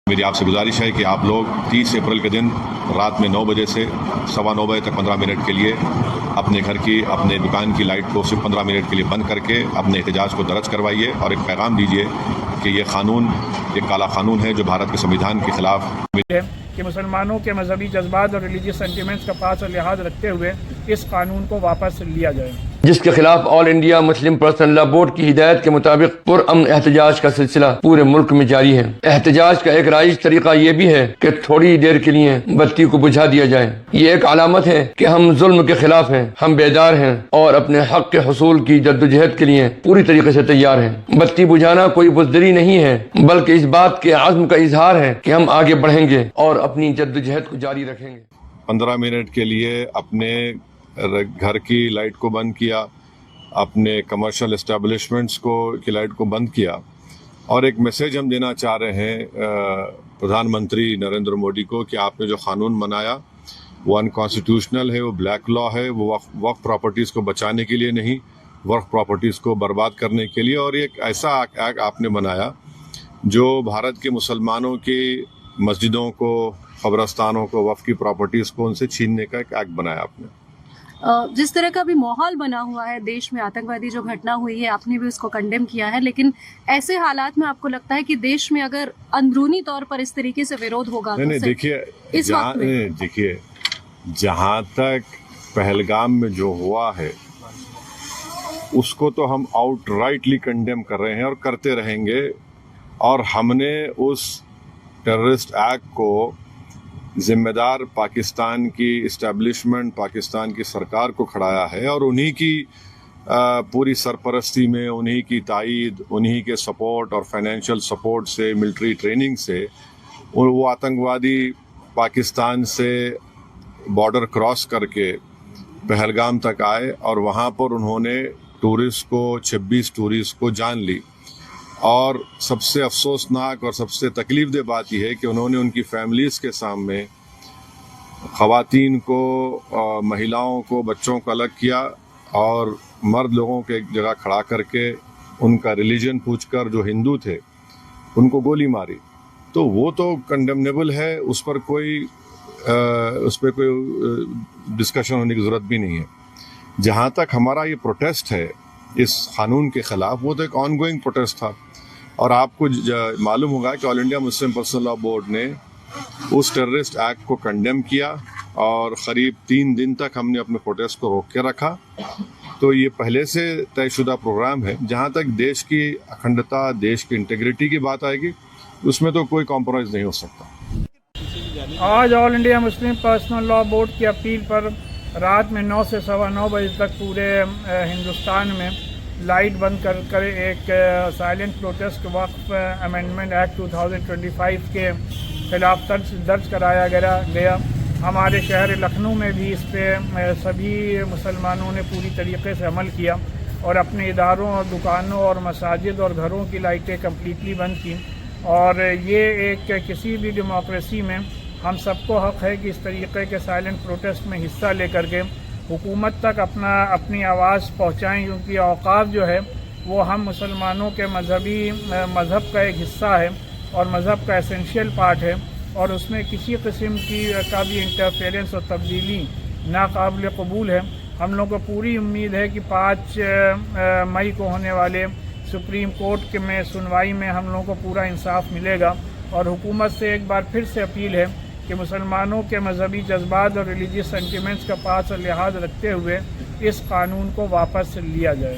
میری آپ سے گزارش ہے کہ آپ لوگ 30 اپریل کے دن رات میں 9 بجے سے 9:15 بجے تک 15 منٹ کے لیے اپنے گھر کی اپنے دکان کی لائٹ کو صرف 15 منٹ کے لیے بند کر کے اپنے احتجاج کو درج کروائیے اور ایک پیغام دیجیے کہ یہ قانون ایک کالا قانون ہے جو بھارت کے سنویدھان کے خلاف ہے کہ مسلمانوں کے مذہبی جذبات اور ریلیجیس سینٹیمنٹس کا پاس اور لحاظ رکھتے ہوئے اس قانون کو واپس لیا جائے، جس کے خلاف آل انڈیا مسلم پرسنل لا بورڈ کی ہدایت کے مطابق پرامن احتجاج کا سلسلہ پورے ملک میں جاری ہے۔ احتجاج کا ایک رائج طریقہ یہ بھی ہے کہ تھوڑی دیر کے لیے بتی کو بجھا دیا جائے۔ یہ ایک علامت ہے کہ ہم ظلم کے خلاف ہیں، ہم بیدار ہیں اور اپنے حق کے حصول کی جدوجہد کے لیے پوری طریقے سے تیار ہیں۔ بتی بجھانا کوئی بزدلی نہیں ہے بلکہ اس بات کے عزم کا اظہار ہے کہ ہم آگے بڑھیں گے اور اپنی جدوجہد کو جاری رکھیں گے۔ 15 منٹ کے لیے اپنے گھر کی لائٹ کو بند کیا، اپنے کمرشل اسٹیبلشمنٹس کی لائٹ کو بند کیا، اور ایک میسیج ہم دینا چاہ رہے ہیں پردھان منتری نریندر مودی کو کہ آپ نے جو قانون بنایا وہ انکانسٹیٹیوشنل ہے، وہ بلیک لا ہے، وہ وقف پراپرٹیز کو بچانے کے لیے نہیں، وقف پراپرٹیز کو برباد کرنے کے لیے، اور ایک ایسا ایکٹ آپ نے بنایا جو بھارت کے مسلمانوں کی مسجدوں کو، قبرستانوں کو، وقف کی پراپرٹیز کو ان سے چھیننے کا ایک ایکٹ بنایا آپ نے۔ جس طرح کا بھی ماحول بنا ہوا ہے دیش میں، آتنکوادی جو گھٹنا ہوئی ہے، آپ نے بھی اس کو کنڈیم کیا ہے، لیکن ایسے حالات میں آپ کو لگتا ہے کہ دیش میں اگر اندرونی طور پر اس طریقے سے ویرودھ ہوگا تو دیکھیے جہاں تک پہلگام میں جو ہوا ہے اس کو تو ہم آؤٹ رائٹلی کنڈیم کر رہے ہیں اور کرتے رہیں گے، اور ہم نے اس ٹیررسٹ ایکٹ کو ذمہ دار پاکستان کی اسٹیبلشمنٹ، پاکستان کی سرکار کو کھڑایا ہے، اور انہی کی پوری سرپرستی میں، انہی کی تائید، انہی کے سپورٹ اور فائنینشیل سپورٹ سے، ملٹری ٹریننگ سے وہ آتنکوادی پاکستان سے بارڈر کراس کر کے پہلگام تک آئے، اور وہاں پر انہوں نے ٹورسٹ کو 26 ٹورسٹ کو جان لی۔ اور سب سے افسوسناک اور سب سے تکلیف دہ بات یہ ہے کہ انہوں نے ان کی فیملیز کے سامنے خواتین کو، مہیلاؤں کو، بچوں کو الگ کیا، اور مرد لوگوں کے ایک جگہ کھڑا کر کے ان کا ریلیجن پوچھ کر جو ہندو تھے ان کو گولی ماری۔ تو وہ تو کنڈمنیبل ہے، اس پہ کوئی ڈسکشن ہونے کی ضرورت بھی نہیں ہے۔ جہاں تک ہمارا یہ پروٹیسٹ ہے اس قانون کے خلاف، وہ تو ایک آن گوئنگ پروٹیسٹ تھا، اور آپ کو معلوم ہوگا کہ آل انڈیا مسلم پرسنل لا بورڈ نے اس ٹیررسٹ ایکٹ کو کنڈیم کیا، اور قریب 3 دن تک ہم نے اپنے پروٹیسٹ کو روک کے رکھا۔ تو یہ پہلے سے طے شدہ پروگرام ہے۔ جہاں تک دیش کی اکھنڈتا، دیش کی انٹیگریٹی کی بات آئے گی، اس میں تو کوئی کمپرومائز نہیں ہو سکتا۔ آج آل انڈیا مسلم پرسنل لا بورڈ کی اپیل پر رات میں 9 سے 9:15 بجے تک پورے ہندوستان میں لائٹ بند کر ایک سائلنٹ پروٹیسٹ وقف امینڈمنٹ ایکٹ 2025 کے خلاف درج کرایا گیا۔ ہمارے شہر لکھنؤ میں بھی اس پہ سبھی مسلمانوں نے پوری طریقے سے عمل کیا، اور اپنے اداروں اور دکانوں اور مساجد اور گھروں کی لائٹیں کمپلیٹلی بند کی۔ اور یہ ایک کسی بھی ڈیموکریسی میں ہم سب کو حق ہے کہ اس طریقے کے سائلنٹ پروٹیسٹ میں حصہ لے کر کے حکومت تک اپنی آواز پہنچائیں، کیونکہ اوقاف جو ہے وہ ہم مسلمانوں کے مذہب کا ایک حصہ ہے اور مذہب کا اسینشیل پارٹ ہے، اور اس میں کسی قسم کا بھی انٹرفیئرنس اور تبدیلی ناقابل قبول ہے۔ ہم لوگوں کو پوری امید ہے کہ 5 مئی کو ہونے والے سپریم کورٹ میں سنوائی میں ہم لوگوں کو پورا انصاف ملے گا، اور حکومت سے ایک بار پھر سے اپیل ہے کہ مسلمانوں کے مذہبی جذبات اور ریلیجیس سینٹیمنٹس کا پاس اور لحاظ رکھتے ہوئے اس قانون کو واپس لیا جائے۔